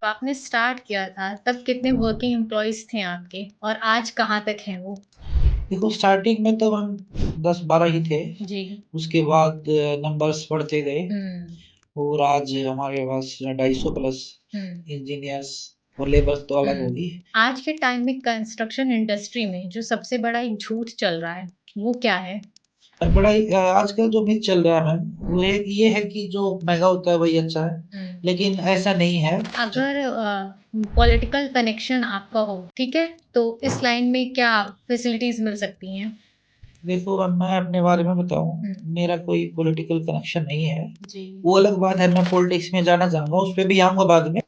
तो आपने स्टार्ट किया था तब कितने वर्किंग एम्प्लॉइज़ थे आपके और आज कहाँ तक हैं वो? देखो स्टार्टिंग में तो हम 10-12 ही थे। जी। उसके बाद नंबर्स बढ़ते गए हुँ। और आज हमारे पास 250 प्लस हुँ। इंजीनियर्स और लेबर्स तो अलग होगी। आज के टाइम में कंस्ट्रक्शन इंडस्ट्री में जो सबसे बड़ा एक झूठ चल रहा है, वो क्या है? बड़ा ही आजकल जो मिथ चल रहा है मैम, वो ये है कि जो महँगा होता है वही अच्छा है, लेकिन ऐसा नहीं है। अगर पॉलिटिकल कनेक्शन आपका हो, ठीक है? तो इस लाइन में क्या फैसिलिटीज़ मिल सकती हैं? देखो अब मैं अपने बारे में बताऊँ, मेरा कोई पॉलिटिकल कनेक्शन नहीं है। वो अलग बात है, मैं पॉलिटिक्स में जाना चाहूँगा, उस पे भी आऊँगा बाद में।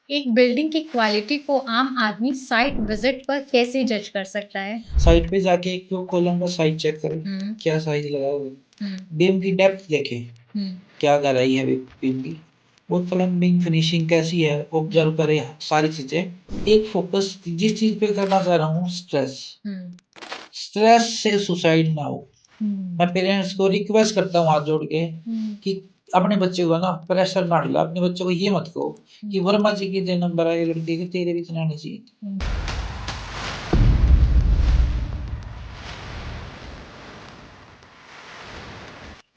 एक बिल्डिंग की क्वालिटी को आम आदमी साइट विजिट पर कैसे जज कर सकता है? साइट पे जाके एक तो कॉलम का साइज़ चेक करें, क्या साइज़ लगा हुआ है। बीम की डेप्थ देखें, क्या गहराई है बीम की। और प्लम्बिंग फिनिशिंग कैसी है, ऑब्जर्व करें सारी चीज़ें। एक फोकस जिस चीज़ पे करना चाह रहा हूँ, स्ट्रेस। स्ट्रेस से सुसाइड ना हो। मैं पेरेंट्स को रिक्वेस्ट करता हूँ हाथ जोड़ के कि अपने बच्चे को ना प्रेशर ना डालो। अपने बच्चों को ये मत कहो कि वर्मा जी के इतने नंबर आए, लड़के के तेरे भी इतने आने चाहिए।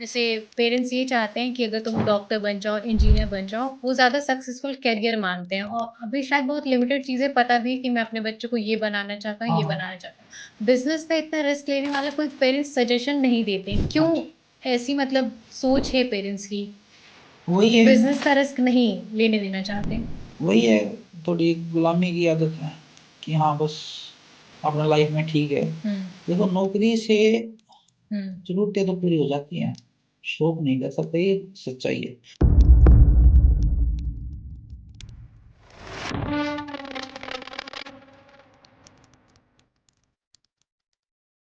जैसे पेरेंट्स ये चाहते हैं कि अगर तुम डॉक्टर बन जाओ, इंजीनियर बन जाओ, वो ज़्यादा सक्सेसफुल करियर मानते हैं और अभी शायद बहुत लिमिटेड चीज़ें पता भी है कि मैं अपने बच्चों को ये बनाना चाहता हूँ, ये हाँ। बनाना चाहता हूँ। बिज़नेस में इतना रिस्क लेने वाला कोई पेरेंट्स सजेशन नहीं देते। क्यों ऐसी मतलब सोच है पेरेंट्स की? वही है, बिज़नेस का रिस्क नहीं लेने देना चाहते। वही है, थोड़ी गुलामी की आदत है कि हाँ बस अपना लाइफ में ठीक है। देखो नौकरी से ज़रूरतें तो पूरी हो जाती हैं, शौक नहीं कर सकते, ये सच्चाई है।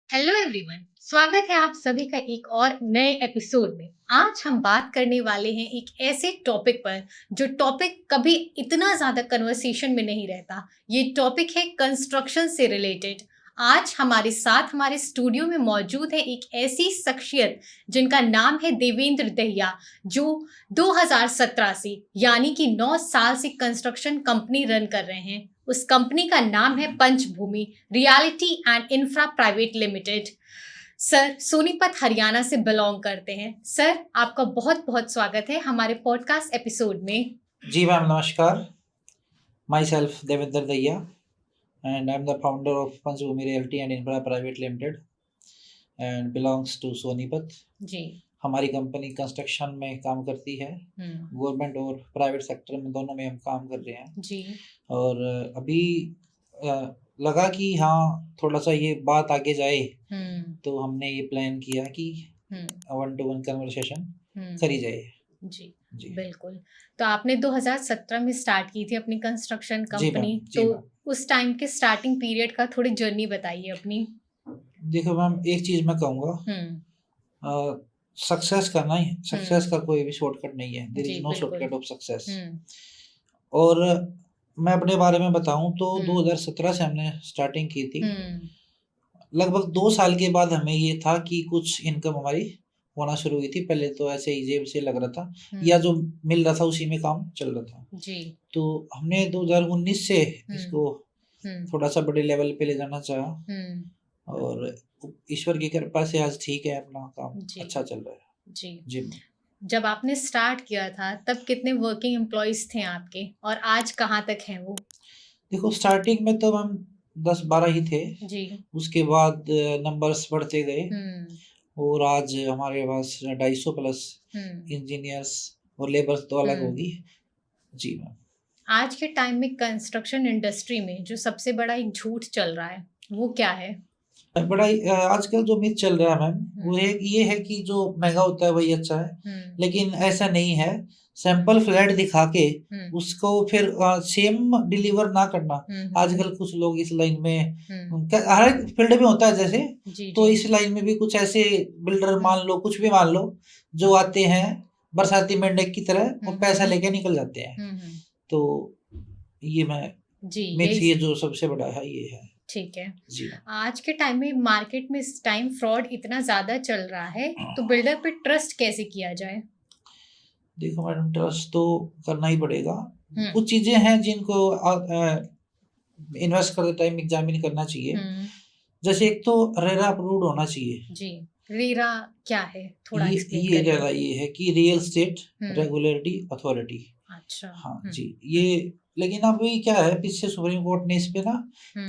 हेलो एवरीवन, स्वागत है आप सभी का एक और नए एपिसोड में। आज हम बात करने वाले हैं एक ऐसे टॉपिक पर जो टॉपिक कभी इतना ज़्यादा कन्वर्सेशन में नहीं रहता। ये टॉपिक है कंस्ट्रक्शन से रिलेटेड। आज हमारे साथ हमारे स्टूडियो में मौजूद है एक ऐसी शख्सियत जिनका नाम है देवेंद्र दहिया, जो 2017 से यानी कि 9 साल से कंस्ट्रक्शन कंपनी रन कर रहे हैं। उस कंपनी का नाम है Panchbhumi reality and infra private limited. Sir Sonipat Haryana से बिलोंग करते हैं। सर आपका बहुत बहुत स्वागत है हमारे पॉडकास्ट एपिसोड में। जी मैम नमस्कार। My self Devendra Dahiya and I'm the founder of Panchbhumi Realty and Infra Private Limited and belongs to Sonipat. जी। हमारी कंपनी कंस्ट्रक्शन में काम करती है, गवर्नमेंट और प्राइवेट सेक्टर में दोनों में हम काम कर रहे हैं। जी। और अभी लगा कि हाँ थोड़ा सा ये बात आगे जाए, तो हमने ये प्लान किया कि 1-to-1 कन्वर्सेशन करी जाए। जी, जी बिल्कुल। तो आपने 2017 में स्टार्ट की थी अपनी कंस्ट्रक्शन जी मैम, कंपनी, जी तो मैम। उस टाइम के स्टार्टिंग पीरियड का थोड़ी जर्नी बताइए अपनी। देखो मैम एक चीज़ मैं कहूँगा, सक्सेस करना ही सक्सेस का कोई भी शॉर्टकट नहीं है। देयर जी, इज़ नो बिल्कुल। Shortcut of success. और मैं अपने बारे में बताऊँ तो 2017 से हमने स्टार्टिंग की थी। लगभग 2 साल के बाद हमें ये था कि कुछ इनकम हमारी होना शुरू हुई थी। पहले तो ऐसे ही जेब से लग रहा था या जो मिल रहा था उसी में काम चल रहा था। जी। तो हमने 2019 से इसको थोड़ा-सा बड़े लेवल पे ले जाना चाहा और ईश्वर की कृपा से आज ठीक है, अपना काम अच्छा चल रहा है। जी। जी। जब आपने स्टार्ट किया था तब कितने वर्किंग एम्प्लॉइज़ थे आपके और आज कहाँ तक हैं वो? देखो स्टार्टिंग में तो हम 10-12 ही थे। जी। उसके बाद नंबर्स बढ़ते गए और आज हमारे पास 250 प्लस इंजीनियर्स और लेबर्स तो अलग होगी। जी मैम। आज के टाइम में कंस्ट्रक्शन इंडस्ट्री में जो सबसे बड़ा एक झूठ चल रहा है, वो क्या है? बड़ा ही आजकल जो मिथ चल रहा है मैम, वो ये है कि जो महँगा होता है वही अच्छा है, लेकिन ऐसा नहीं है। सैंपल फ्लैट दिखा के उसको फिर सेम डिलीवर ना करना। आजकल कुछ लोग इस लाइन में हर एक फील्ड में होता है जैसे, तो इस लाइन में भी कुछ ऐसे बिल्डर मान लो, कुछ भी मान लो, जो आते हैं बरसाती मेंढक की तरह और पैसा लेके निकल जाते हैं। तो ये मैं मिथ ये जो सबसे बड़ा है ये है। ठीक है। जी। आज के टाइम में मार्केट में इस टाइम फ्रॉड इतना ज़्यादा चल रहा है, तो बिल्डर पे ट्रस्ट कैसे किया जाए? देखो मैडम ट्रस्ट तो करना ही पड़ेगा। कुछ चीजें हैं जिनको इन्वेस्ट करते टाइम एग्जामिन करना चाहिए। जैसे एक तो रेरा अप्रूव्ड होना चाहिए। जी, रेरा क्या है, थोड़ा एक्सप्लेन ये करिए। रेरा ये है कि रियल स्टेट रेगुलेटरी अथॉरिटी। अच्छा। हाँ जी, ये लेकिन अभी क्या है, पीछे सुप्रीम कोर्ट ने इस पे ना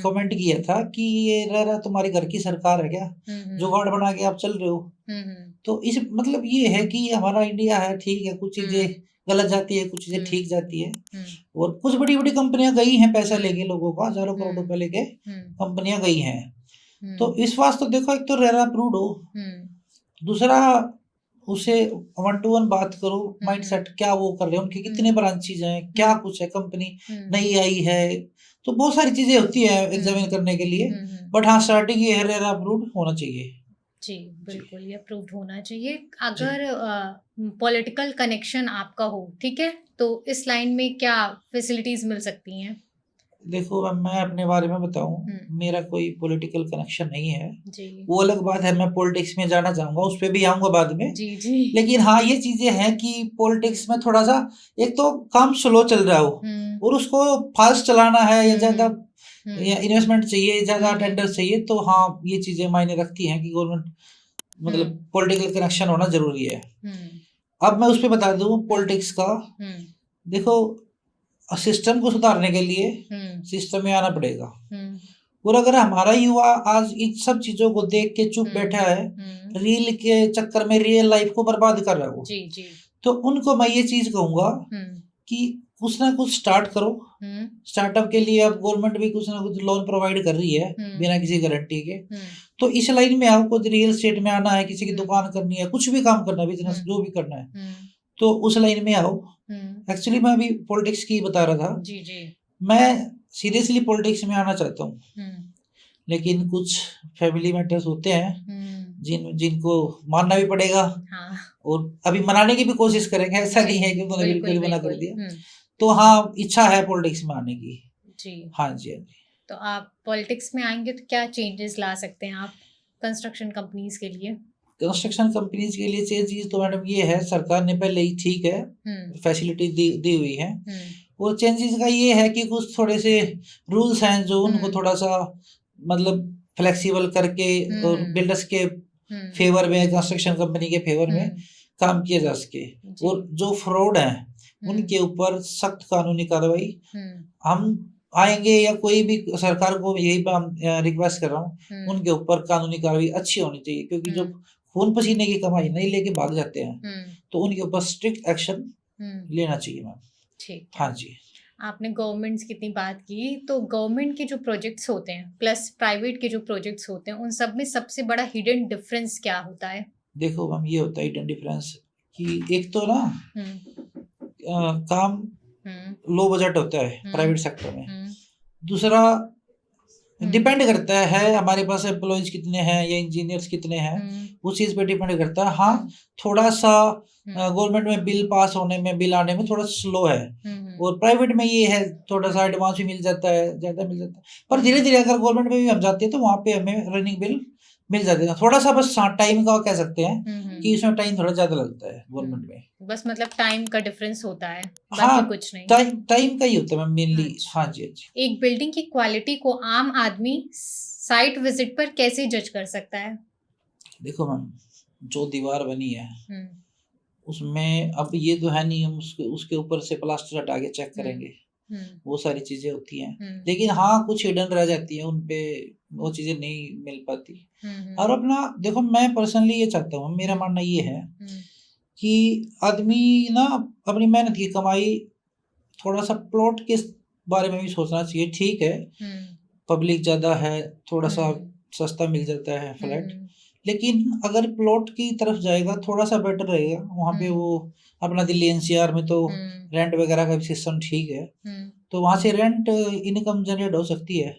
कमेंट किया था कि ये रेरा तुम्हारे घर की सरकार है क्या, जुगाड़ बना के आप चल रहे हो। तो इस मतलब ये है कि हमारा इंडिया है, ठीक है, कुछ चीजें गलत जाती है, कुछ चीजें ठीक जाती है। और कुछ बड़ी बड़ी कंपनियां गई हैं पैसा लेके, लोगों का हजारों करोड़ रुपए लेके कंपनियां गई हैं। तो इस वास्ते देखो, एक तो रेरा अप्रूव्ड हो, दूसरा उसे 1 to 1 बात करो, माइंडसेट क्या वो कर रहे हैं, उनकी कितने ब्रांचेज हैं, क्या कुछ है, कंपनी नई आई है, तो बहुत सारी चीजें होती है एग्जामिन करने के लिए। बट हाँ, स्टार्टिंग ये है रेरा अप्रूव्ड होना चाहिए। जी बिल्कुल, ये अप्रूव्ड होना चाहिए। अगर पॉलिटिकल कनेक्शन आपका हो, ठीक है, तो इस लाइन में क्या फैसिलिटीज मिल सकती हैं? देखो मैं अपने बारे में बताऊं, मेरा कोई पॉलिटिकल कनेक्शन नहीं है जी। वो अलग बात है, मैं पॉलिटिक्स में जाना चाहूंगा, उस पर भी आऊंगा बाद में। जी जी। लेकिन हाँ, ये चीजें हैं कि पॉलिटिक्स में थोड़ा सा, एक तो काम स्लो चल रहा हो और उसको फास्ट चलाना है, या ज्यादा इन्वेस्टमेंट चाहिए, ज्यादा टेंडर चाहिए, तो हाँ ये चीजें मायने रखती हैं कि गवर्नमेंट मतलब पॉलिटिकल कनेक्शन होना जरूरी है। अब मैं उस पर बता दूं पॉलिटिक्स का, देखो सिस्टम को सुधारने के लिए सिस्टम में आना पड़ेगा। और अगर हमारा युवा आज इन सब चीजों को देख के चुप बैठा है, रील के चक्कर में रियल लाइफ को बर्बाद कर रहा है वो, जी जी, तो उनको मैं ये चीज कहूंगा कि कुछ ना कुछ स्टार्ट करो। स्टार्टअप के लिए अब गवर्नमेंट भी कुछ ना कुछ लोन प्रोवाइड कर रही है बिना किसी गारंटी के। तो इस लाइन में आओ, कुछ रियल स्टेट में आना है, किसी की दुकान करनी है, कुछ भी काम करना है, बिजनेस जो भी करना है, तो उस लाइन में आओ। एक्चुअली मैं अभी पॉलिटिक्स की बता रहा था। जी जी। मैं सीरियसली पॉलिटिक्स में आना चाहता हूँ, लेकिन कुछ फैमिली मैटर्स होते हैं जिनको मानना भी पड़ेगा। हाँ। और अभी मनाने की भी कोशिश करेंगे, ऐसा नहीं है कि उन्होंने बिल्कुल मना कर दिया। तो हाँ, इच्छा है पॉलिटिक्स में आने की जी। हाँ जी, हाँ जी। तो आप पॉलिटिक्स में आएंगे तो क्या चेंजेस ला सकते हैं आप कंस्ट्रक्शन कंपनीज के लिए? कंस्ट्रक्शन कंपनीज के लिए चेंजेस तो मैडम ये है, सरकार ने पहले ही ठीक है फैसिलिटी दी हुई है। और चेंजेस का ये है कि कुछ थोड़े से रूल्स हैं जो उनको थोड़ा सा मतलब फ्लेक्सिबल करके और बिल्डर्स के फेवर में, कंस्ट्रक्शन कंपनी के फेवर में काम किया जा सके। और जो फ्रॉड है उनके ऊपर सख्त कानूनी कार्रवाई। हम आएंगे या कोई भी सरकार को यही रिक्वेस्ट कर रहा हूँ, उनके ऊपर कानूनी कार्रवाई अच्छी होनी चाहिए, क्योंकि जो खून पसीने की कमाई नहीं लेके भाग जाते हैं, तो उनके ऊपर स्ट्रिक्ट एक्शन लेना चाहिए मैम। ठीक, हाँ जी। आपने गवर्नमेंट्स की इतनी बात की, तो गवर्नमेंट के जो प्रोजेक्ट्स होते हैं प्लस प्राइवेट के जो प्रोजेक्ट्स होते हैं, उन सब में सबसे बड़ा हिडन डिफरेंस क्या होता है? देखो मैम, ये होता है हिडन डिफरेंस कि एक तो ना काम लो बजट होता है प्राइवेट सेक्टर में। दूसरा डिपेंड करता है हमारे पास एम्प्लॉयज कितने हैं या इंजीनियर्स कितने हैं, उस चीज पे डिपेंड करता है। हाँ, थोड़ा सा गवर्नमेंट में बिल पास होने में, बिल आने में थोड़ा स्लो है। और प्राइवेट में ये है थोड़ा सा एडवांस भी मिल जाता है, ज्यादा मिल जाता है। पर धीरे धीरे अगर गवर्नमेंट में भी हम जाते हैं तो वहाँ पे हमें रनिंग बिल मिल जाते हैं। थोड़ा सा बस टाइम का कह सकते हैं कि इसमें टाइम थोड़ा ज्यादा लगता है गवर्नमेंट में। बस मतलब टाइम का डिफरेंस होता है, हाँ, बाकी कुछ नहीं। टाइम का ही होता है मेनली। हाँ जी, हाँ जी। एक बिल्डिंग की क्वालिटी को आम आदमी साइट विजिट पर कैसे जज कर सकता है? देखो मैम, जो दीवार बनी है उसमें अब ये तो है नहीं हम उसके ऊपर से प्लास्टर हटा के चेक करेंगे, वो सारी चीजें होती हैं। लेकिन हाँ, कुछ हिडन रह जाती है, उनपे वो चीजें नहीं मिल पाती। और अपना देखो, मैं पर्सनली ये चाहता हूँ, मेरा मानना ये है कि आदमी ना अपनी मेहनत की कमाई, थोड़ा सा प्लॉट के बारे में भी सोचना चाहिए। ठीक है, पब्लिक ज्यादा है, थोड़ा सा सस्ता मिल जाता है फ्लैट, लेकिन अगर प्लॉट की तरफ जाएगा थोड़ा सा बेटर रहेगा। वहाँ पे वो अपना दिल्ली एनसीआर में तो रेंट वगैरह का भी सिस्टम ठीक है, तो वहाँ से रेंट इनकम जनरेट हो सकती है।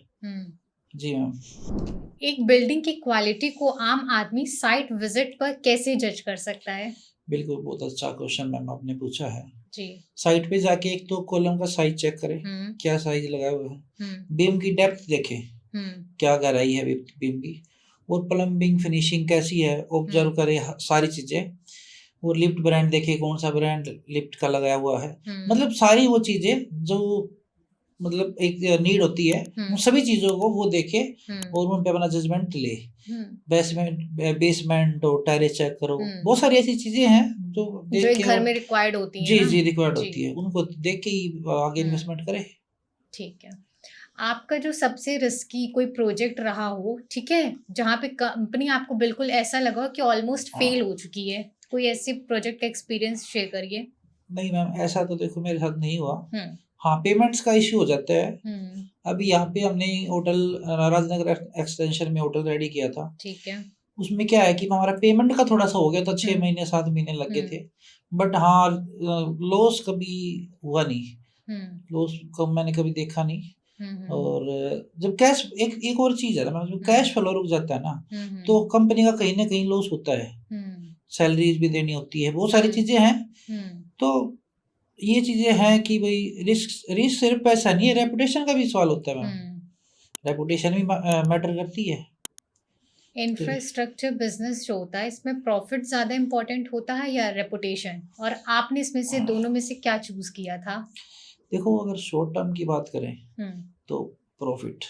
जी मैम। एक बिल्डिंग की क्वालिटी को आम आदमी साइट विजिट पर कैसे जज कर सकता है? बिल्कुल, बहुत अच्छा क्वेश्चन मैम आपने पूछा है जी। साइट पे जाके एक तो कॉलम का साइज चेक करें, क्या साइज लगाया हुआ है, बीम की डेप्थ देखें, क्या गहराई है बीम की, और प्लम्बिंग फिनिशिंग कैसी है, ऑब्जर्व करें सारी चीजें। और लिफ्ट ब्रांड देखे, कौन सा ब्रांड लिफ्ट का लगाया हुआ है। हम्म मतलब सारी वो चीजें जो मतलब एक नीड होती है, उन सभी चीजों को वो देखे और उन पे अपना जजमेंट ले। बेसमेंट और टेरेस चेक करो, बहुत सारी ऐसी चीजें हैं जो जो देख एक के घर में रिक्वायर्ड होती है जी ना। जी रिक्वायर्ड जी होती है, उनको देख के ही आगे इन्वेस्टमेंट करे। ठीक है। आपका जो सबसे रिस्की कोई प्रोजेक्ट रहा हो, ठीक है, जहाँ पे कंपनी आपको बिल्कुल ऐसा लगा हो कि ऑलमोस्ट फेल हो चुकी है, कोई ऐसी प्रोजेक्ट का एक्सपीरियंस शेयर करिए। नहीं मैम, ऐसा तो देखो मेरे साथ नहीं हुआ। हाँ, पेमेंट्स का इश्यू हो जाता है। अभी यहाँ पे हमने होटल राजनगर एक्सटेंशन में होटल रेडी किया था। ठीक है। उसमें क्या है कि हमारा पेमेंट का थोड़ा सा हो गया था, 6 महीने 7 महीने लग गए थे। बट हाँ, लॉस कभी हुआ नहीं। लॉस को मैंने कभी देखा नहीं। और जब कैश एक और चीज है ना, जब कैश फ्लो रुक जाता है ना, तो कंपनी का कहीं ना कहीं लॉस होता है। सैलरीज भी देनी होती है, बहुत सारी चीजें हैं। तो ये चीजें हैं कि भाई रिस्क सिर्फ पैसा नहीं है, रेपुटेशन का भी सवाल होता है मैम। रेपुटेशन भी मैटर करती है। इंफ्रास्ट्रक्चर बिजनेस जो होता है, इसमें प्रॉफिट ज्यादा इम्पोर्टेंट होता है या रेपुटेशन, और आपने इसमें से दोनों में से क्या चूज किया था? देखो, अगर शॉर्ट टर्म की बात करें तो प्रॉफिट,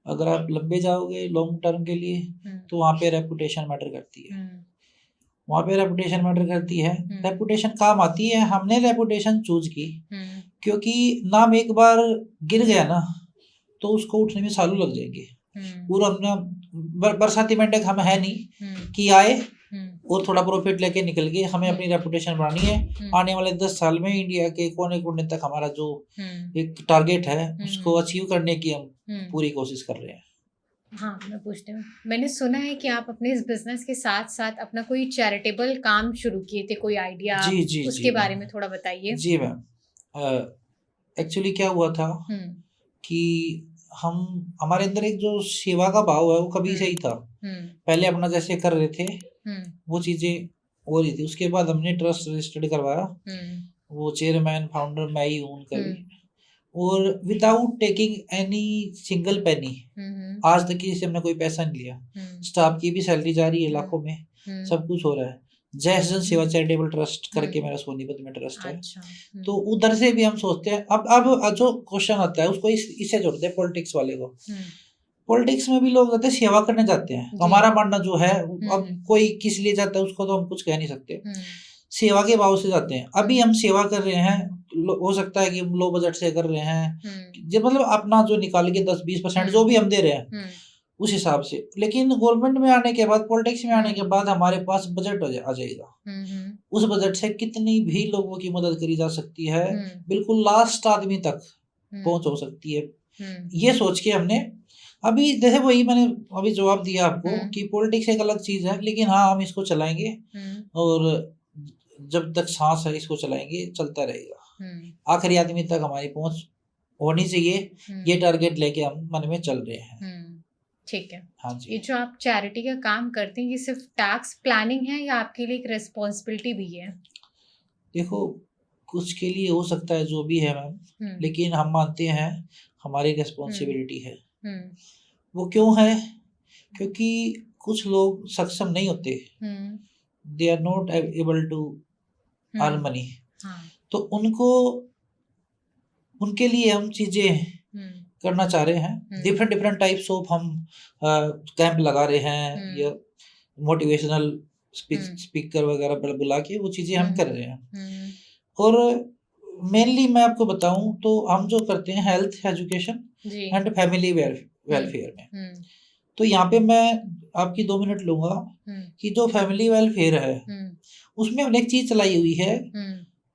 अगर आप लंबे जाओगे लॉन्ग टर्म के लिए तो वहाँ पे रेपुटेशन मैटर करती है। वहाँ पे रेपुटेशन मैटर करती है। रेपुटेशन काम आती है। हमने रेपुटेशन चूज की क्योंकि नाम एक बार गिर गया ना तो उसको उठने में सालों लग जाएंगे। पूरा अपना बरसाती मेंढक हम है नहीं कि आए और थोड़ा प्रॉफिट लेके निकल गए। हमें अपनी रेपुटेशन बनानी है। आने वाले 10 साल में इंडिया के कोने कोने तक हमारा जो एक टारगेट है उसको अचीव करने की हम पूरी कोशिश कर रहे हैं। हाँ, मैं पूछती हूँ, मैंने सुना है कि आप अपने इस बिजनेस के साथ साथ अपना कोई चैरिटेबल काम शुरू किए थे, कोई आइडिया? जी जी उसके जी बारे में थोड़ा बताइए। जी मैम, एक्चुअली क्या हुआ था कि हमारे अंदर एक जो सेवा का भाव है वो कभी से ही था। पहले अपना जैसे कर रहे थे वो चीजें हो रही थी। उसके बाद हमने ट्रस्ट रजिस्टर्ड करवाया। वो चेयरमैन फाउंडर मैं ही हूँ उनका भी। और without taking any single penny, आज तक की से हमने कोई पैसा नहीं लिया। स्टाफ की भी सैलरी जा रही है लाखों में, सब कुछ हो रहा है। जय जन सेवा चैरिटेबल ट्रस्ट करके मेरा सोनीपत में ट्रस्ट है। तो उधर से भी हम सोचते हैं। अब जो क्वेश्चन आता है उसको इससे जोड़ते हैं पॉलिटिक्स वाले को। पॉलिटिक्स में भी लोग जाते हैं, सेवा करने जाते हैं। तो हमारा मानना जो है, अब कोई किस लिए जाता है उसको तो हम कुछ कह नहीं सकते। सेवा के भाव से जाते हैं। अभी हम सेवा कर रहे हैं, हो सकता है कि हम लो बजट से कर रहे हैं, जब मतलब अपना जो निकाल के 10-20% जो भी हम दे रहे हैं उस हिसाब से। लेकिन गवर्नमेंट में आने के बाद, पॉलिटिक्स में आने के बाद हमारे पास बजट आ जाएगा। उस बजट से कितनी भी लोगों की मदद करी जा सकती है, बिल्कुल लास्ट आदमी तक पहुंच हो सकती है। ये सोच के हमने अभी जैसे वही मैंने अभी जवाब दिया आपको कि पॉलिटिक्स एक अलग चीज है, लेकिन हाँ हम इसको चलाएंगे और जब तक सांस है इसको चलाएंगे, चलता रहेगा। आखिरी आदमी तक हमारी पहुंच होनी चाहिए। ये टारगेट लेके हम मन में चल रहे हैं। ठीक है। हाँ जी। ये जो आप चैरिटी का काम करते हैं, ये सिर्फ टैक्स प्लानिंग है या आपके लिए एक रेस्पॉन्सिबिलिटी भी है? देखो, कुछ के लिए हो सकता है जो भी है मैम, लेकिन हम मानते हैं हमारी रेस्पॉन्सिबिलिटी है। वो क्यों है? क्योंकि कुछ लोग सक्षम नहीं होते, they are not able to earn money. तो उनके लिए हम चीजें करना चाह रहे हैं। डिफरेंट टाइप्स ऑफ हम कैंप लगा रहे हैं या मोटिवेशनल स्पीकर वगैरह बुला के वो चीजें हम कर रहे हैं। और मेनली मैं आपको बताऊं तो हम जो करते हैं health education and family welfare में। तो यहाँ पे मैं आपकी 2 मिनट लूंगा कि जो फैमिली वेलफेयर है उसमें हमने एक चीज चलाई हुई है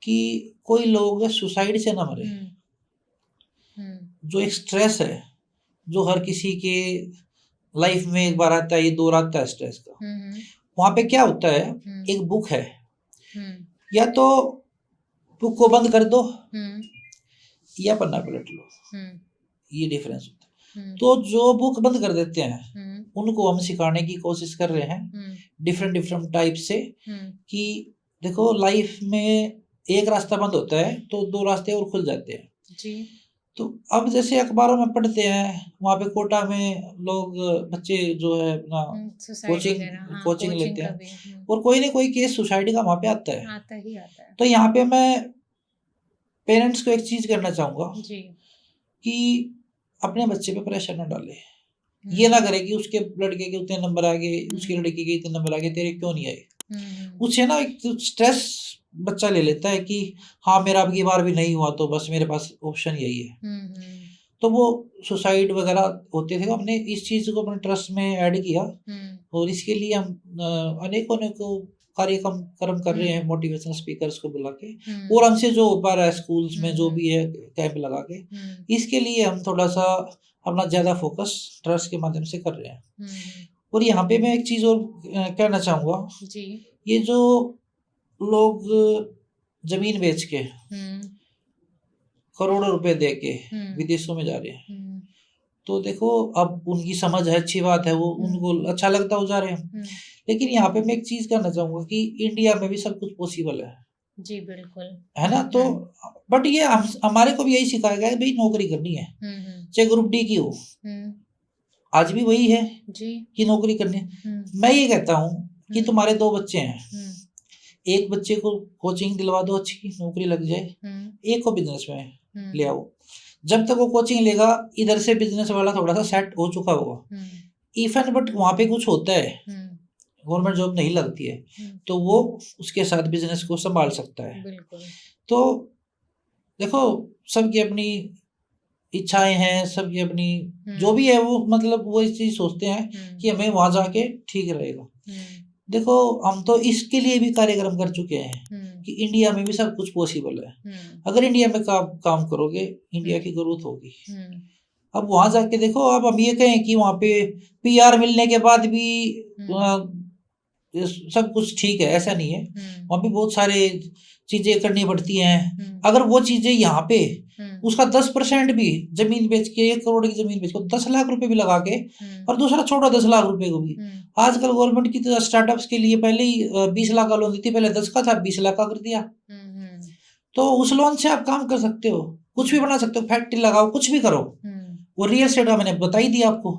कि कोई लोग सुसाइड से ना मरे। जो एक स्ट्रेस है जो हर किसी के लाइफ में एक बार आता है, ये दौर आता है स्ट्रेस का। वहां पे क्या होता है, एक बुक है, या तो बुक को बंद कर दो या पन्ना पलट लो, ये डिफरेंस होता है। तो जो बुक बंद कर देते हैं उनको हम सिखाने की कोशिश कर रहे हैं डिफरेंट टाइप से कि देखो लाइफ में एक रास्ता बंद होता है तो 2 रास्ते और खुल जाते हैं। तो अब जैसे अखबारों में पढ़ते हैं, वहाँ पे कोटा में लोग बच्चे जो है अपना सुसाइड कोचिंग वगैरह, हाँ, कोचिंग कोचिंग लेते का हैं भी और कोई ना कोई केस सुसाइड का वहाँ पे आता है। आता ही आता है। तो यहाँ पे मैं पेरेंट्स को एक चीज़ कहना चाहूँगा जी। कि अपने बच्चे पे प्रेशर ना डालें। ये ना करे कि उसके लड़के के उतने नंबर आ गए, उसकी लड़की के इतने नंबर आ गए, तेरे क्यों नहीं आए? उससे ना एक तो स्ट्रेस बच्चा ले लेता है कि हाँ, मेरा अब की बार भी नहीं हुआ तो बस मेरे पास ऑप्शन यही है। तो वो सुसाइड वगैरह होते थे, तो हमने इस चीज़ को अपने ट्रस्ट में ऐड किया और इसके लिए हम अनेकों कार्यक्रम कर रहे हैं, मोटिवेशनल स्पीकर्स को बुला के और हमसे जो हो पा रहा है स्कूल्स में जो भी है कैंप लगा के, इसके लिए हम थोड़ा-सा अपना ज़्यादा फोकस ट्रस्ट के माध्यम से कर रहे हैं। और यहाँ पे मैं एक चीज़ और कहना चाहूँगा, जी। ये जो लोग ज़मीन बेच के करोड़ों रुपए दे के विदेशों में जा रहे हैं, तो देखो अब उनकी समझ है, अच्छी बात है, वो उनको अच्छा लगता है वो जा रहे हैं। लेकिन यहाँ पे मैं एक चीज़ कहना चाहूँगा कि इंडिया में भी सब कुछ पॉसिबल है। जी, बिल्कुल। है ना? तो बट ये हमारे को भी यही सिखाया गया है भई नौकरी करनी है, चाहे ग्रुप डी की हो। आज भी वही है जी। कि नौकरी करनी है। मैं ये कहता हूँ कि तुम्हारे 2 बच्चे हैं, एक बच्चे को कोचिंग दिलवा दो अच्छी, नौकरी लग जाए, एक को बिज़नेस में ले आओ। जब तक वो कोचिंग लेगा, इधर से बिज़नेस वाला थोड़ा-सा सेट हो चुका होगा। इफ एंड बट वहाँ पे कुछ होता है, गवर्नमेंट जॉब नहीं लगती है, तो वो उसके साथ बिज़नेस को सँभाल सकता है। बिल्कुल। तो देखो, सबकी अपनी इच्छाएँ हैं, सबकी अपनी जो भी है वो मतलब वो इस चीज़ सोचते हैं कि हमें वहाँ जाके ठीक रहेगा। देखो, हम तो इसके लिए भी कार्यक्रम कर चुके हैं कि इंडिया में भी सब कुछ पॉसिबल है। अगर इंडिया में काम करोगे, इंडिया की ग्रोथ होगी। अब वहाँ जाके देखो, अब हम ये कहें कि वहाँ पे पीआर मिलने के बाद भी सब कुछ ठीक है, ऐसा नहीं है। वहाँ पे बहुत सारे चीज़ें करनी पड़ती हैं। अगर वो चीज़ें यहाँ पे उसका 10% भी ज़मीन बेच के 1 करोड़ की ज़मीन बेच के 10 लाख रुपए भी लगा के और दूसरा छोड़ो 10 लाख रुपए को भी। आजकल गवर्नमेंट की तो स्टार्टअप्स के लिए पहले ही 20 लाख का लोन देती है, पहले 10 का था, 20 लाख का कर दिया। तो उस लोन से आप काम कर सकते हो, कुछ भी बना सकते हो, फैक्ट्री लगाओ, कुछ भी करो। वो रियल एस्टेट का मैंने बता ही दिया आपको।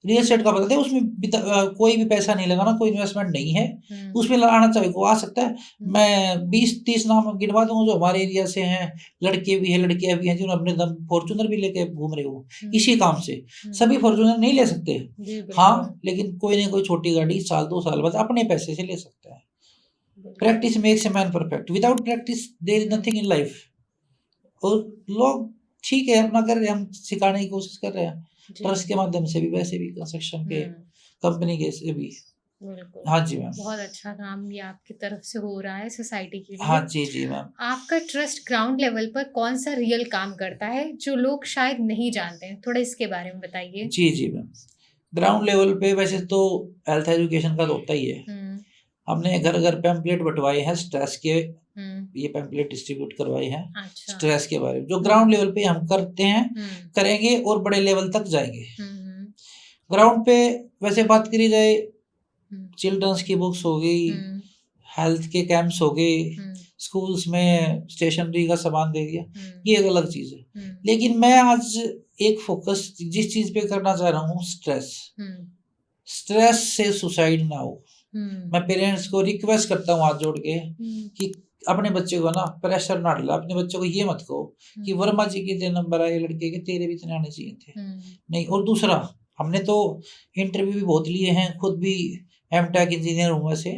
रियल एस्टेट का बता दिया, उसमें कोई भी पैसा नहीं लगाना, कोई इन्वेस्टमेंट नहीं है। उसमें लगाना चाहे वो आ सकता है। मैं 20-30 नाम गिनवा दूँगा जो हमारे एरिया से हैं, लड़के भी हैं, लड़कियाँ भी हैं, जिन्होंने अपने दम फॉर्च्यूनर भी लेके घूम रहे हो, इसी काम से। सभी फॉर्च्यूनर नहीं ले सकते। हाँ, लेकिन कोई न कोई छोटी गाड़ी साल 2 साल बाद अपने पैसे से ले सकता है। Practice makes a man perfect, without practice there is nothing in life. और लोग ठीक है अपना कर रहे हैं, हम सिखाने की कोशिश कर रहे हैं, ट्रस्ट के माध्यम से भी, वैसे भी कंस्ट्रक्शन के कंपनी के से भी। बिल्कुल। हाँ जी मैम। बहुत अच्छा काम ये आपकी तरफ से हो रहा है सोसाइटी के लिए। हाँ जी, जी मैम। आपका ट्रस्ट ग्राउंड लेवल पर कौन-सा रियल काम करता है, जो लोग शायद नहीं जानते हैं? थोड़ा इसके बारे में बताइए। जी, जी मैम। ग्राउंड लेवल पे वैसे तो हेल्थ एजुकेशन का तो होता ही है। हमने घर-घर पैम्पलेट बँटवाए हैं स्ट्रेस के, ये पैम्पलेट डिस्ट्रीब्यूट करवाए हैं अच्छा। स्ट्रेस के बारे में। जो ग्राउंड लेवल पे हम करते हैं, करेंगे और बड़े लेवल तक जाएँगे। ग्राउंड पे वैसे बात करी जाए, चिल्ड्रंस की बुक्स हो गई, हेल्थ के कैंप्स हो गए, स्कूल्स में स्टेशनरी का सामान दे दिया, ये एक अलग चीज़ है। लेकिन मैं आज एक फोकस जिस चीज़ पे करना चाह रहा हूँ, स्ट्रेस से सुसाइड ना हो। मैं पेरेंट्स को रिक्वेस्ट करता हूँ हाथ जोड़ के कि अपने बच्चे को ना प्रेशर ना डाला, अपने बच्चे को ये मत कहो कि वर्मा जी के इतने नंबर आए लड़के के, तेरे भी इतने आने चाहिए थे। नहीं, और दूसरा, हमने तो इंटरव्यू भी बहुत लिए हैं, खुद भी एमटेक इंजीनियर हूँ वैसे।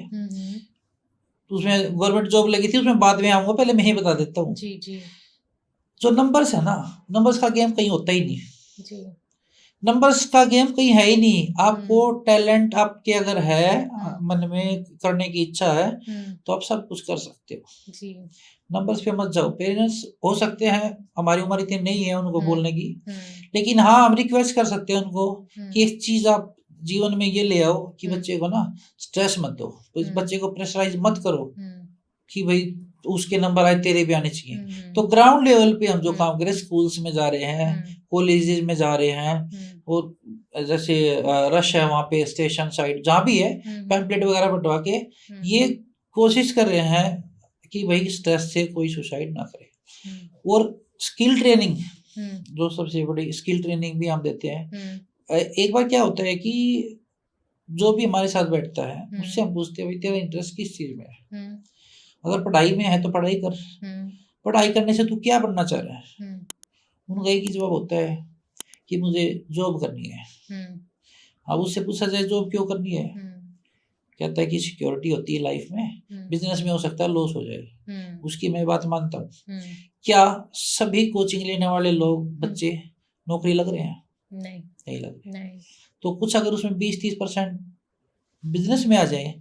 उसमें गवर्नमेंट जॉब लगी थी, उसमें बाद में आऊँगा, पहले मैं ही बता देता हूँ। जी, जी। जो नंबर्स है ना, नंबर्स का गेम कहीं होता ही नहीं। जी। नंबर्स का गेम कहीं है ही नहीं। आपको टैलेंट आपके अगर है, मन में करने की इच्छा है, तो आप सब कुछ कर सकते हो। जी। नंबर्स पे मत जाओ। पेरेंट्स हो सकते हैं, हमारी उम्र इतनी नहीं है उनको बोलने की, लेकिन हाँ, हम रिक्वेस्ट कर सकते हैं उनको कि एक चीज़ आप जीवन में ये ले आओ कि बच्चे को ना स्ट्रेस मत दो, तो इस बच्चे को प्रेशराइज़ मत करो कि भई उसके नंबर आए, तेरे भी आने चाहिए। तो ग्राउंड लेवल पे हम जो काम करें, स्कूल्स में जा रहे हैं, कॉलेजेस में जा रहे हैं, और जैसे रश है वहाँ पे स्टेशन साइड जहाँ भी है, पैम्पलेट वगैरह बँटवा के ये कोशिश कर रहे हैं कि भई स्ट्रेस से कोई सुसाइड ना करे। और स्किल ट्रेनिंग जो सबसे बड़ी स्किल ट्रेनिंग भी हम देते हैं। एक बार क्या होता है कि जो भी हमारे साथ बैठता है उससे हम पूछते हैं भाई तेरा इंटरेस्ट किस चीज में है। अगर पढ़ाई में है तो पढ़ाई कर, पढ़ाई करने से तू क्या बनना चाह रहा है। उनका एक ही जवाब होता है कि मुझे जॉब करनी है। अब उससे पूछा जाए जॉब क्यों करनी है, कहता है कि सिक्योरिटी होती है लाइफ में, बिजनेस में हो सकता है लॉस हो जाए। उसकी मैं बात मानता हूँ। क्या सभी कोचिंग लेने वाले लोग बच्चे नौकरी लग रहे हैं? नहीं लग रहे। नहीं। तो कुछ अगर उसमें 20-30% बिजनेस में आ जाए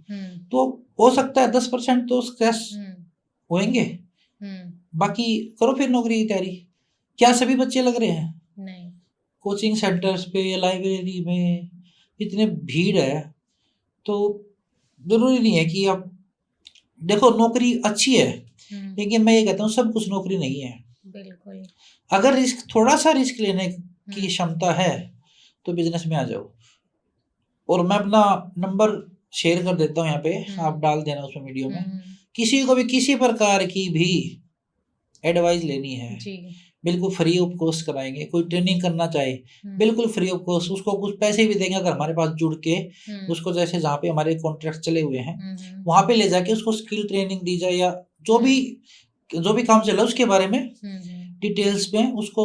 तो हो सकता है 10% तो सक्सेस होंगे। बाकी करो फिर नौकरी की तैयारी। क्या सभी बच्चे लग रहे हैं? नहीं। कोचिंग सेंटर्स पे या लाइब्रेरी में इतने भीड़ है तो जरूरी नहीं है कि आप देखो नौकरी अच्छी है, लेकिन मैं ये कहता हूँ सब कुछ नौकरी नहीं है। बिल्कुल। अगर रिस्क थोड़ा सा रिस्क लेने की क्षमता है तो बिजनेस में आ जाओ। और मैं अपना नंबर शेयर कर देता हूँ यहाँ पे, आप डाल देना उसमें वीडियो में। किसी को भी किसी प्रकार की भी एडवाइस लेनी है जी, बिल्कुल फ्री ऑफ कॉस्ट कराएंगे। कोई ट्रेनिंग करना चाहे बिल्कुल फ्री ऑफ कॉस्ट, उसको कुछ पैसे भी देंगे अगर हमारे पास जुड़ के उसको, जैसे जहाँ पे हमारे कॉन्ट्रैक्ट चले हुए हैं वहां पे ले जाके उसको स्किल ट्रेनिंग दी जाए, या जो भी काम चला उसके बारे में डिटेल्स में उसको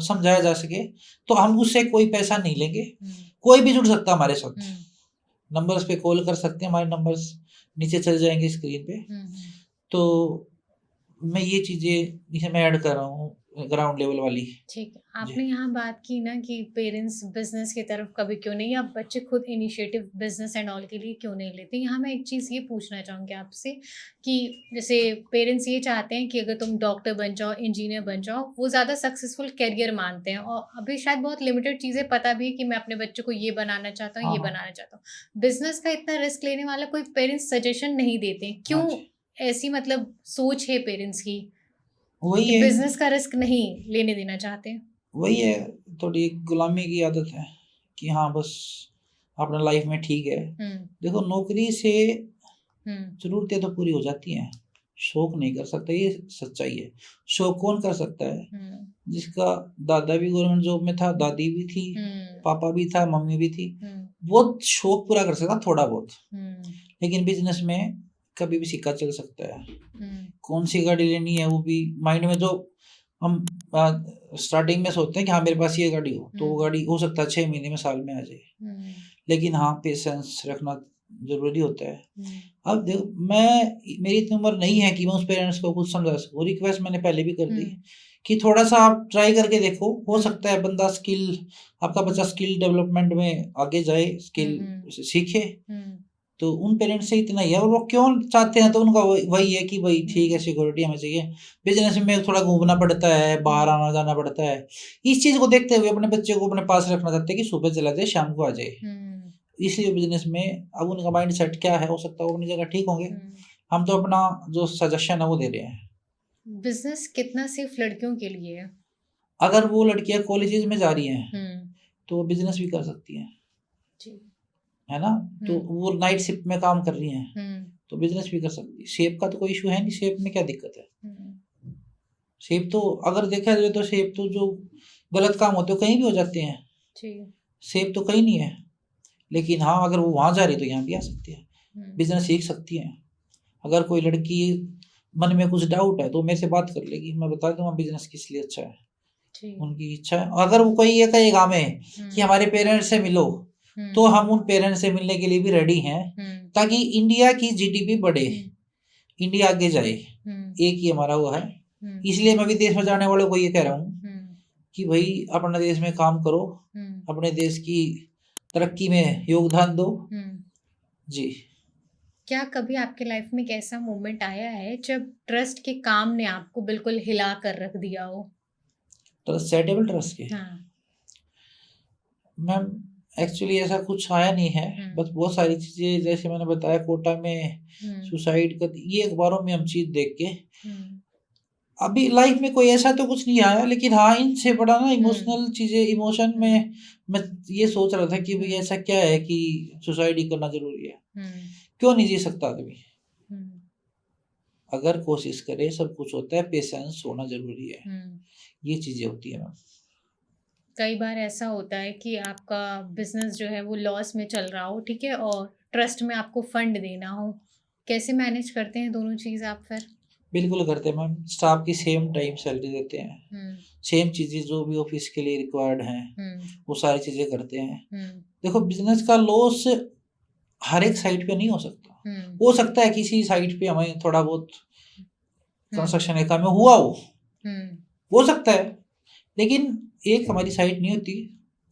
समझाया जा सके। तो हम उससे कोई पैसा नहीं लेंगे। कोई भी जुड़ सकता है हमारे साथ। नंबर्स पे कॉल कर सकते हैं, हमारे नंबर्स नीचे चल जाएंगे स्क्रीन पे। तो मैं ये चीजें इसे मैं ऐड कर रहा हूँ ग्राउंड लेवल वाली। ठीक है, आपने यहाँ बात की ना कि पेरेंट्स बिजनेस की तरफ कभी क्यों नहीं, या बच्चे खुद इनिशिएटिव बिजनेस एंड ऑल के लिए क्यों नहीं लेते। यहाँ मैं एक चीज़ ये पूछना चाहूँगी आपसे कि जैसे पेरेंट्स ये चाहते हैं कि अगर तुम डॉक्टर बन जाओ, इंजीनियर बन जाओ, वो ज़्यादा सक्सेसफुल करियर मानते हैं, और अभी शायद बहुत लिमिटेड चीज़ें पता भी है कि मैं अपने बच्चे को ये बनाना चाहता हूँ, ये बनाना चाहता हूँ। बिजनेस का इतना रिस्क लेने वाला कोई पेरेंट्स सजेशन नहीं देते, क्यों ऐसी मतलब सोच है पेरेंट्स की वही है, बिजनेस का रिस्क नहीं लेने देना चाहते। वही है, थोड़ी गुलामी की आदत है कि हाँ बस अपना लाइफ में ठीक है। देखो नौकरी से जरूरतें तो पूरी हो जाती हैं, शौक नहीं कर सकता, ये सच्चाई है। शौक कौन कर सकता है? जिसका दादा भी गवर्नमेंट जॉब में था, दादी भी थी, पापा भी था, मम्मी भी थी, वो शौक पूरा कर सकता थोड़ा बहुत। लेकिन बिजनेस में कभी भी सिक्का चल सकता है। कौन सी गाड़ी लेनी है वो भी माइंड में, जो हम स्टार्टिंग में सोचते हैं कि हाँ मेरे पास ये गाड़ी हो, तो वो गाड़ी हो सकता है 6 महीने में, साल में आ जाए। लेकिन हाँ पेशेंस रखना जरूरी होता है। अब देखो मेरी इतनी उम्र नहीं है कि मैं उस पेरेंट्स को कुछ समझा सकूं। रिक्वेस्ट मैंने पहले भी कर दी कि थोड़ा सा आप ट्राई करके देखो, हो सकता है बंदा आपका बच्चा स्किल डेवलपमेंट में आगे जाए, स्किल सीखे। तो उन पेरेंट्स से इतना ही है। और वो क्यों चाहते हैं, तो उनका वही है कि भाई ठीक है सिक्योरिटी हमें चाहिए, बिजनेस में थोड़ा घूमना पड़ता है, बाहर आना जाना पड़ता है। इस चीज को देखते हुए अपने बच्चे को अपने पास रखना चाहते हैं कि सुबह चला जाए शाम को आ जाए। इसलिए बिजनेस में अब उनका माइंड सेट क्या है, हो सकता है वो अपनी जगह ठीक होंगे। हम तो अपना जो सजेशन है वो दे रहे हैं। बिजनेस कितना सिर्फ लड़कियों के लिए है? अगर वो लड़कियां कॉलेजेस में जा रही हैं तो वो बिजनेस भी कर सकती हैं, है ना। तो वो नाइट शिफ्ट में काम कर रही हैं तो बिजनेस भी कर सकती है। शेप का तो कोई इशू है नहीं, शेप में क्या दिक्कत है। शेप तो अगर देखा जाए तो शेप तो जो गलत काम होते हैं कहीं भी हो जाते हैं, शेप तो कहीं नहीं है। लेकिन हाँ अगर वो वहां जा रही तो यहाँ भी आ सकती है, बिजनेस सीख सकती है। अगर कोई लड़की मन में कुछ डाउट है तो मेरे से बात कर लेगी, मैं बता दूंगा बिजनेस किस लिए अच्छा है, उनकी इच्छा है। अगर वो कोई ये कहेगा हमें कि हमारे पेरेंट्स से मिलो, तो हम उन पेरेंट्स से मिलने के लिए भी रेडी हैं, ताकि इंडिया की जीडीपी बढ़े, इंडिया आगे जाए। एक ही हमारा वो है। इसलिए मैं विदेश में जाने वालों को ये कह रहा हूँ कि भाई अपने देश में काम करो, अपने देश की तरक्की में योगदान दो। जी। क्या कभी आपके लाइफ में एक ऐसा मोमेंट आया है जब ट्रस्ट के काम ने आपको बिल्कुल हिला कर रख दिया हो? ट्रस्ट, चैरिटेबल ट्रस्ट के? हाँ। मैम एक्चुअली ऐसा कुछ आया नहीं है, बस बहुत सारी चीजें जैसे मैंने बताया कोटा में सुसाइड कर, ये अखबारों में हम चीज देख के अभी लाइफ में कोई ऐसा तो कुछ नहीं आया। लेकिन हाँ इनसे बड़ा ना इमोशनल चीजें, इमोशन में मैं ये सोच रहा था कि भाई ऐसा क्या है कि सुसाइड ही करना जरूरी है, क्यों नहीं जी सकता आदमी। अगर कोशिश करे सब कुछ होता है, पेशेंस होना ज़रूरी है। ये चीज़ें होती है मैम। कई बार ऐसा होता है कि आपका बिज़नेस जो है वो लॉस में चल रहा हो, ठीक है? और ट्रस्ट में आपको फंड देना हो, कैसे मैनेज करते हैं दोनों चीज़ आप फिर? बिल्कुल करते हैं मैम, स्टाफ की सेम टाइम सैलरी देते हैं, सेम चीज़ें जो भी ऑफिस के लिए रिक्वायर्ड हैं, वो सारी चीज़ें करते हैं। देखो बिज़नेस का लॉस हर एक साइड पे नहीं हो सकता। हो सकता है किसी साइड पे हमें थोड़ा बहुत कंस्ट्रक्शन एरिया में हुआ हो सकता है, लेकिन एक हमारी साइट नहीं होती,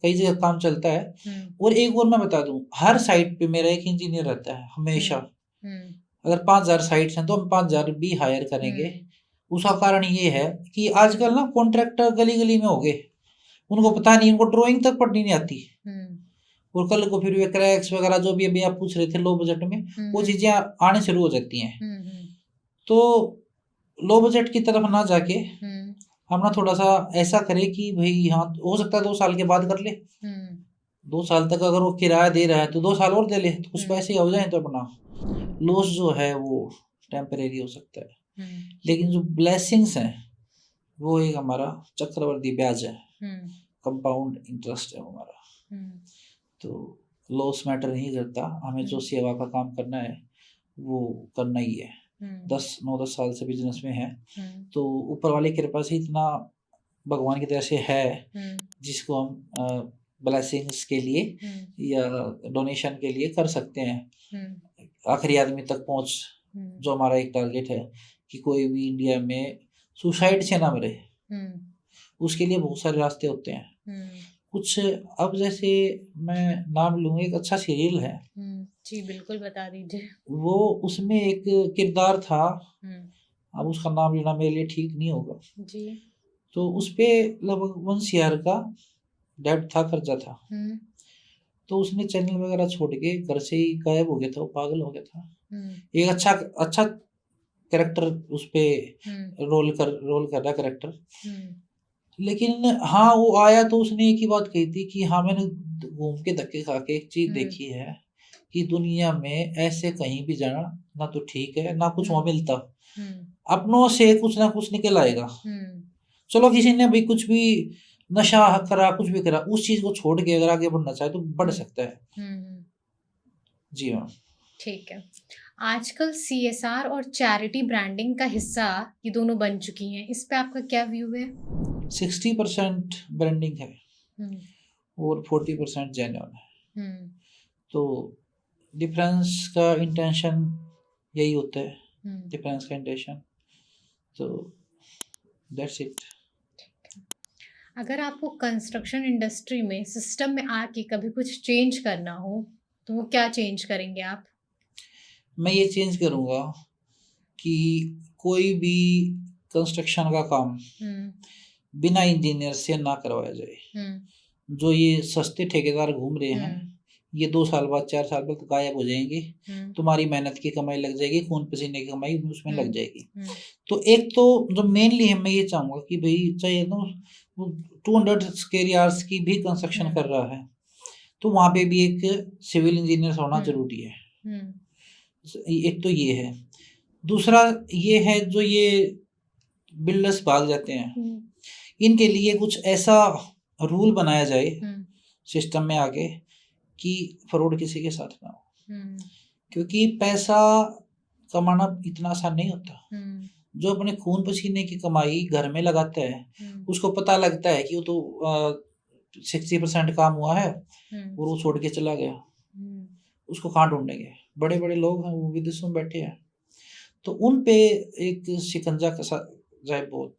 कई जगह काम चलता है। और एक और मैं बता दूं, हर साइट पे मेरा एक इंजीनियर रहता है हमेशा। अगर 5,000 साइट्स हैं तो हम 5,000 भी हायर करेंगे। उसका कारण ये है कि आजकल ना कॉन्ट्रैक्टर गली गली में हो गए, उनको पता नहीं, उनको ड्राइंग तक पढ़नी नहीं आती। और कल को फिर वे क्रैक्स वगैरह जो भी अभी आप पूछ रहे थे लो बजट में, वो चीजें आने शुरू हो जाती हैं। तो लो बजट की तरफ ना जाके हम ना थोड़ा सा ऐसा करें कि भाई हाँ हो सकता है 2 साल के बाद कर ले। 2 साल तक अगर वो किराया दे रहा है तो 2 साल और दे ले, तो कुछ पैसे हो जाए तो अपना लॉस जो है वो टेम्परेरी हो सकता है। लेकिन जो ब्लेसिंग्स हैं वो एक हमारा चक्रवर्ती ब्याज है, कंपाउंड इंटरेस्ट है हमारा। तो लॉस मैटर नहीं करता, हमें जो सेवा का काम करना है वो करना ही है। 9-10 साल से बिजनेस में है, तो ऊपर वाले की कृपा से इतना भगवान की तरह से है जिसको हम ब्लेसिंग्स के लिए या डोनेशन के लिए कर सकते हैं। आखिरी आदमी तक पहुंच जो हमारा एक टारगेट है कि कोई भी इंडिया में सुसाइड से ना मरे, उसके लिए बहुत सारे रास्ते होते हैं। कुछ अब जैसे मैं नाम लूँगा, एक अच्छा सीरियल है। जी बिल्कुल बता दीजिए। वो उसमें एक किरदार था, अब उसका नाम लेना मेरे लिए ठीक नहीं होगा जी। तो उस पे लगभग 1 CR का डेब्ट था, कर्जा था। तो उसने चैनल वगैरह छोड़ के घर से ही गायब हो गया था, वो पागल हो गया था। एक अच्छा कैरेक्टर उस पे रोल कर रहा कैरेक्टर। लेकिन हाँ वो आया तो उसने एक ही बात कही थी कि हाँ मैंने घूम के धक्के खा के एक चीज देखी है कि दुनिया में ऐसे कहीं भी जाना ना तो ठीक है ना कुछ वहां मिलता, अपनों से कुछ ना कुछ निकल आएगा। चलो किसी ने भी कुछ भी नशा करा, कुछ भी करा, उस चीज को छोड़ के अगर आगे बढ़ना चाहे तो बढ़ सकता है। जी हाँ। ठीक है। आजकल CSR और चैरिटी ब्रांडिंग का हिस्सा ये दोनों बन चुकी हैं, इस पे आपका क्या व्यू है? 60% ब्रांडिंग है और 40% जेन्युइन है। तो डिफरेंस का इंटेंशन यही होता है, डिफरेंस का इंटेंशन, तो दैट्स इट। अगर आपको कंस्ट्रक्शन इंडस्ट्री में सिस्टम में आके कभी कुछ चेंज करना हो तो वो क्या चेंज करेंगे आप? मैं ये चेंज करूँगा कि कोई भी कंस्ट्रक्शन का काम बिना इंजीनियर से ना करवाया जाए। जो ये सस्ते ठेकेदार घूम रहे हैं, ये 2 साल बाद 4 साल बाद गायब हो जाएंगे। तुम्हारी मेहनत की कमाई लग जाएगी, खून पसीने की कमाई उसमें लग जाएगी। तो एक तो जो मेनली है मैं ये चाहूँगा कि भाई चाहे ना 200 स्क्वायर यार्ड्स की भी कंस्ट्रक्शन कर रहा है तो वहाँ पे भी एक सिविल इंजीनियर होना जरूरी है। एक तो ये है। दूसरा ये है जो ये बिल्डर्स भाग जाते हैं, इनके लिए कुछ ऐसा रूल बनाया जाए सिस्टम में आगे कि फ्रॉड किसी के साथ ना हो। क्योंकि पैसा कमाना इतना आसान नहीं होता। जो अपने खून पसीने की कमाई घर में लगाता है उसको पता लगता है कि वो तो 60% काम हुआ है और वो छोड़ के चला गया, उसको कहाँ ढूंढेंगे। बड़े बड़े लोग हैं वो विदेशों में बैठे हैं, तो उन पे एक शिकंजा कसा जाए बहुत।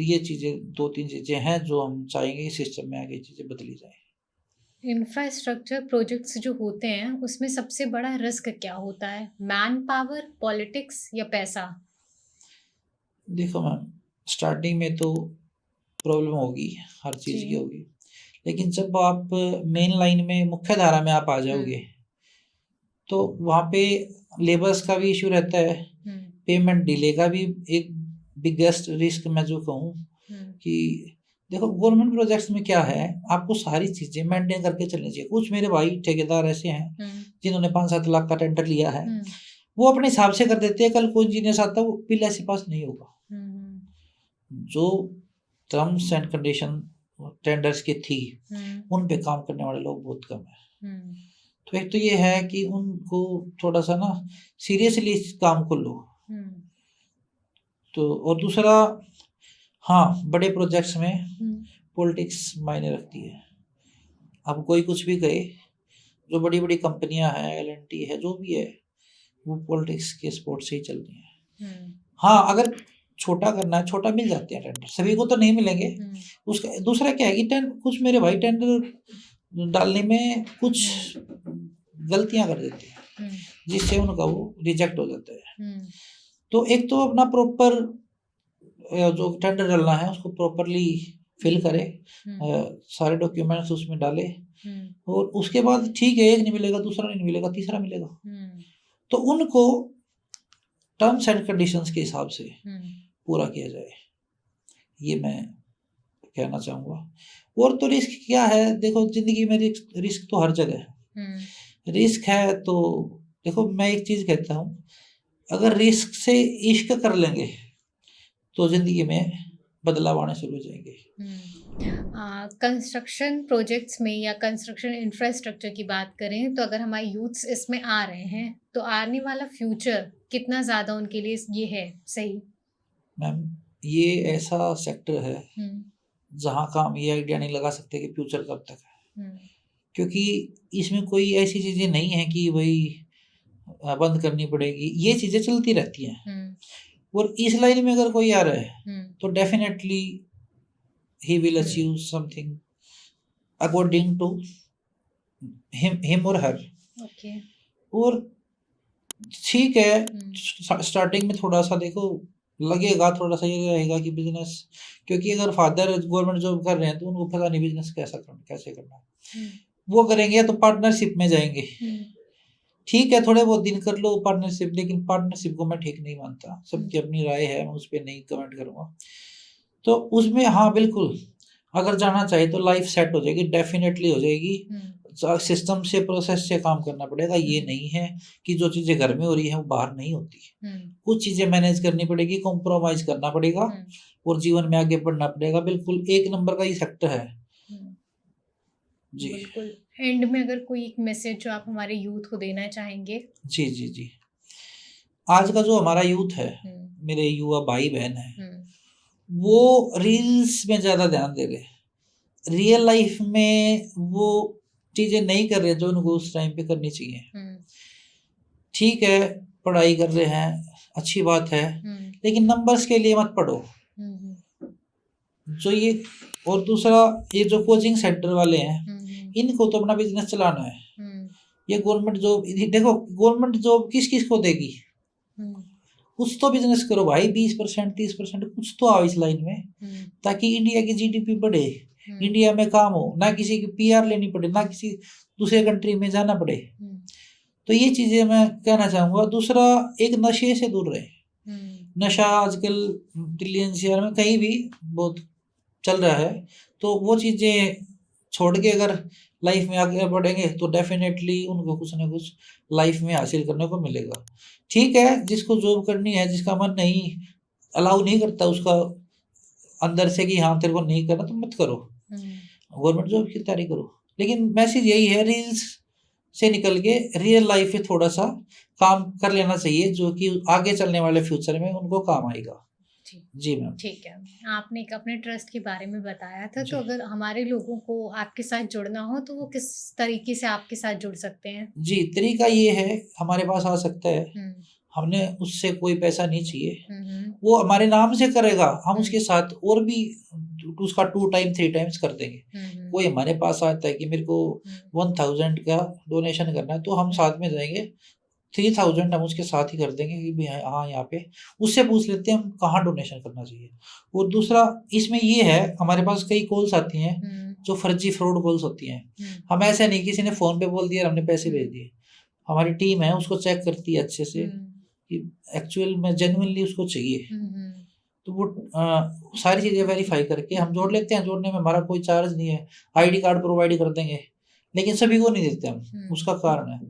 ये चीजें 2-3 चीजें हैं जो हम चाहेंगे कि सिस्टम में आगे चीजें बदली जाए। इंफ्रास्ट्रक्चर प्रोजेक्ट्स जो होते हैं उसमें सबसे बड़ा रिस्क क्या होता है? मैन पावर, पॉलिटिक्स या पैसा? देखो मैम, स्टार्टिंग में तो प्रॉब्लम होगी, हर चीज की होगी, लेकिन जब आप मेन लाइन में मुख्य धारा में आप आ जाओगे तो वहाँ पे लेबर्स का भी इशू रहता है, पेमेंट डिले का भी एक बिगेस्ट रिस्क मैं जो कहूँ कि देखो गवर्नमेंट प्रोजेक्ट्स में क्या है, आपको सारी चीजें मेंटेन करके चलनी चाहिए। कुछ मेरे भाई ठेकेदार ऐसे हैं जिन्होंने 5-7 लाख का टेंडर लिया है, वो अपने हिसाब से कर देते हैं। कल कोई इंजीनियर आता है, वो बिल ऐसे पास नहीं होगा। जो टर्म्स एंड कंडीशन टेंडर्स की थी, उन पे काम करने वाले लोग बहुत कम है। तो एक तो ये है कि उनको थोड़ा सा ना सीरियसली इस काम को लो। तो और दूसरा, हाँ, बड़े प्रोजेक्ट्स में पॉलिटिक्स मायने रखती है। अब कोई कुछ भी कहे, जो बड़ी बड़ी कंपनियां हैं, एल&टी है, जो भी है, वो पॉलिटिक्स के सपोर्ट से ही चल रही है। हाँ, अगर छोटा करना है, छोटा मिल जाते हैं टेंडर, सभी को तो नहीं मिलेंगे। उसका दूसरा क्या है कि कुछ मेरे भाई टेंडर डालने में कुछ गलतियां कर देते हैं, जिससे उनका वो रिजेक्ट हो जाता है। तो एक तो अपना प्रॉपर जो टेंडर डालना है उसको प्रॉपरली फिल करे, सारे डॉक्यूमेंट्स उसमें डाले, और उसके बाद ठीक है, एक नहीं मिलेगा, दूसरा नहीं मिलेगा, तीसरा मिलेगा, तो उनको टर्म्स एंड कंडीशंस के हिसाब से पूरा किया जाए, ये मैं कहना चाहूँगा। और तो रिस्क क्या है, देखो जिंदगी में रिस्क तो हर जगह है। रिस्क है तो देखो, मैं एक चीज कहता हूँ, अगर रिस्क से इश्क कर लेंगे तो जिंदगी में बदलाव आने शुरू हो जाएंगे। कंस्ट्रक्शन प्रोजेक्ट्स में या कंस्ट्रक्शन इंफ्रास्ट्रक्चर की बात करें तो अगर हमारे यूथ्स इसमें आ रहे हैं तो आने वाला फ्यूचर कितना ज़्यादा उनके लिए ये है सही? मैम, ये ऐसा सेक्टर है जहाँ का हम ये आइडिया नहीं लगा सकते कि फ्यूचर कब तक है, क्योंकि इसमें कोई ऐसी चीज़ें नहीं है कि भाई बंद करनी पड़ेगी, ये चीज़ें चलती रहती हैं। और इस लाइन में अगर कोई आ रहा है तो definitely he will achieve something according to him or her। Okay। और ठीक है, स्टार्टिंग में थोड़ा सा देखो लगेगा, थोड़ा सा ये रहेगा कि बिजनेस, क्योंकि अगर फादर गवर्नमेंट जॉब कर रहे हैं तो उनको पता नहीं बिजनेस कैसे करना है। वो करेंगे तो पार्टनरशिप में जाएंगे। ठीक है, थोड़े बहुत दिन कर लो पार्टनरशिप, लेकिन पार्टनरशिप को मैं ठीक नहीं मानता। सबकी अपनी राय है, मैं उस पर नहीं कमेंट करूंगा। तो उसमें हाँ बिल्कुल, अगर जाना चाहे तो लाइफ सेट हो जाएगी, डेफिनेटली हो जाएगी। सिस्टम से, प्रोसेस से काम करना पड़ेगा। ये नहीं है कि जो चीजें घर में हो रही है वो बाहर नहीं होती। कुछ चीजें मैनेज करनी पड़ेगी, कॉम्प्रोमाइज करना पड़ेगा, और जीवन में आगे बढ़ना पड़ेगा। बिल्कुल एक नंबर का ये सेक्टर है जी। बिल्कुल। एंड में अगर कोई एक मैसेज जो आप हमारे यूथ को देना चाहेंगे? जी जी जी, आज का जो हमारा यूथ है, मेरे युवा भाई बहन है, वो रील्स में ज्यादा ध्यान दे रहे। रियल लाइफ में वो चीजें नहीं कर रहे जो उनको उस टाइम पे करनी चाहिए। ठीक है, पढ़ाई कर रहे हैं, अच्छी बात है, लेकिन नंबर्स के लिए मत पढ़ो जो ये। और दूसरा, ये जो कोचिंग सेंटर वाले हैं, इनको तो अपना बिजनेस चलाना है। ये गवर्नमेंट जॉब, देखो गवर्नमेंट जॉब किस किस को देगी? कुछ तो बिजनेस करो भाई, 20% 30% कुछ तो आओ इस लाइन में, ताकि इंडिया की जीडीपी बढ़े, इंडिया में काम हो, ना किसी की पीआर लेनी पड़े, ना किसी दूसरे कंट्री में जाना पड़े। तो ये चीजें मैं कहना चाहूंगा। दूसरा, एक नशे से दूर रहे। नशा आजकल दिल्ली एनसीआर में कहीं भी बहुत चल रहा है, तो वो चीजें छोड़ के अगर लाइफ में आगे बढ़ेंगे तो डेफिनेटली उनको कुछ ना कुछ लाइफ में हासिल करने को मिलेगा। ठीक है, जिसको जॉब करनी है, जिसका मन नहीं अलाउ नहीं करता उसका अंदर से कि हाँ तेरे को नहीं करना तो मत करो, गवर्नमेंट जॉब की तैयारी करो। लेकिन मैसेज यही है, रील्स से निकल के रियल लाइफ में थोड़ा सा काम कर लेना चाहिए, जो कि आगे चलने वाले फ्यूचर में उनको काम आएगा। जी मैम। ठीक है, आपने एक अपने ट्रस्ट के बारे में बताया था, तो अगर हमारे लोगों को आपके साथ जुड़ना हो तो वो किस तरीके से आपके साथ जुड़ सकते हैं? जी, तरीका ये है, हमारे पास आ सकता है, हमने उससे कोई पैसा नहीं चाहिए, वो हमारे नाम से करेगा, हम उसके साथ और भी उसका 2 टाइम 3 टाइम्स कर देंगे। कोई हमारे पास आता है कि मेरे को 1000 का डोनेशन करना है, तो हम साथ में जाएंगे, 3000 हम उसके साथ ही कर देंगे कि भाई हाँ यहाँ पे उससे पूछ लेते हैं हम कहाँ डोनेशन करना चाहिए। और दूसरा इसमें ये है, हमारे पास कई कॉल्स आती हैं जो फर्जी फ्रॉड कॉल्स होती हैं। हम ऐसे नहीं किसी ने फ़ोन पे बोल दिया हमने पैसे भेज दिए, हमारी टीम है उसको चेक करती है अच्छे से कि एक्चुअल में जेन्युइनली उसको चाहिए, तो वो सारी चीज़ें वेरीफाई करके हम जोड़ लेते हैं। जोड़ने में हमारा कोई चार्ज नहीं है, आईडी कार्ड प्रोवाइड कर देंगे, लेकिन सभी को नहीं देते हम। उसका कारण है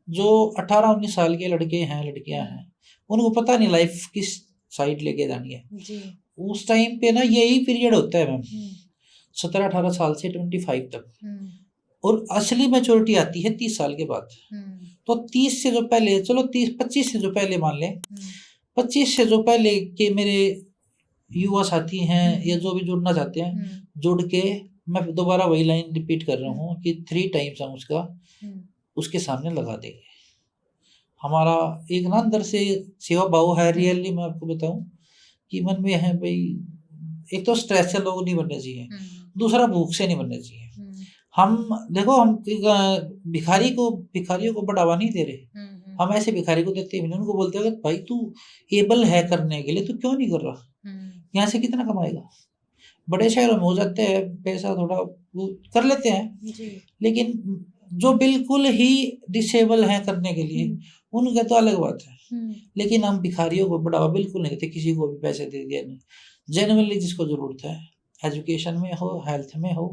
जो 18-19 साल के लड़के हैं, लड़कियां हैं, उनको पता नहीं लाइफ किस साइड लेके जानी है जी। उस टाइम पे ना। यही पीरियड होता है मैम, 17-18 साल से 25 तक, और असली मैच्योरिटी आती है 30 साल के बाद। तो 30 से जो पहले, चलो 30-25 से जो पहले मान लें, 25 से जो पहले के मेरे युवा साथी हैं या जो भी जुड़ना चाहते हैं, जुड़ के, मैं दोबारा वही लाइन रिपीट कर रहा हूँ कि 3 टाइम्स हम उसके सामने लगा देंगे। हमारा एक ना अंदर से सेवा भाव है, रियली मैं आपको बताऊं कि मन में है भाई, एक तो स्ट्रेस से लोग नहीं बनने चाहिए, दूसरा भूख से नहीं बनने चाहिए। हम देखो, हम भिखारियों को बढ़ावा नहीं दे रहे, हम ऐसे भिखारी को देते भी नहीं, उनको बोलते हैं भाई तू एबल है करने के लिए, तू क्यों नहीं कर रहा, यहाँ से कितना कमाएगा। बड़े शहरों में हो जाते हैं पैसा, थोड़ा वो कर लेते हैं जी। लेकिन जो बिल्कुल ही डिसेबल है करने के लिए, उनके तो अलग बात है। लेकिन हम भिखारियों को बढ़ावा बिल्कुल नहीं देते, किसी को भी पैसे दे दिया नहीं। जेन्युइनली जिसको जरूरत है, एजुकेशन में हो, हेल्थ में हो,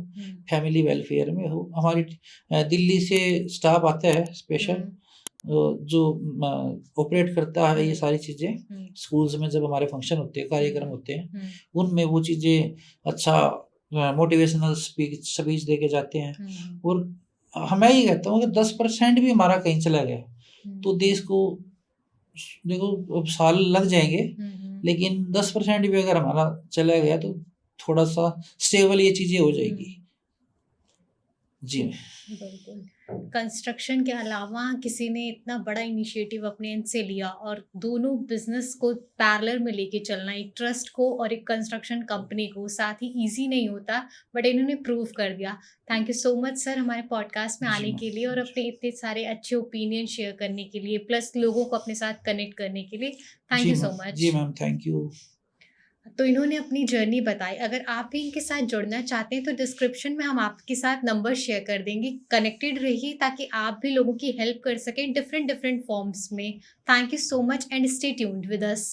फैमिली वेलफेयर में हो। हमारी दिल्ली से स्टाफ आता है स्पेशल, जो ऑपरेट करता है ये सारी चीज़ें। स्कूल्स में जब हमारे फंक्शन होते हैं, कार्यक्रम होते हैं, उनमें वो चीज़ें अच्छा मोटिवेशनल स्पीच दे के जाते हैं। और मैं ये कहता हूँ कि 10% भी हमारा कहीं चला गया तो देश को, देखो अब साल लग जाएंगे, लेकिन 10% भी अगर हमारा चला गया तो थोड़ा सा स्टेबल ये चीज़ें हो जाएगी जी। बिल्कुल। कंस्ट्रक्शन के अलावा किसी ने इतना बड़ा इनिशिएटिव अपने एंड से लिया और दोनों बिजनेस को पैरेलल में लेके चलना, एक ट्रस्ट को और एक कंस्ट्रक्शन कंपनी को, साथ ही इजी नहीं होता, बट इन्होंने प्रूव कर दिया। Thank you so much sir हमारे पॉडकास्ट में आने के लिए और अपने इतने सारे अच्छे ओपिनियन शेयर करने के लिए, प्लस लोगों को अपने साथ कनेक्ट करने के लिए। Thank you so much. जी मैम, थैंक यू। तो इन्होंने अपनी जर्नी बताई। अगर आप भी इनके साथ जुड़ना चाहते हैं तो डिस्क्रिप्शन में हम आपके साथ नंबर शेयर कर देंगे। कनेक्टेड रहिए ताकि आप भी लोगों की हेल्प कर सकें डिफरेंट डिफरेंट फॉर्म्स में। Thank you so much and stay tuned with us.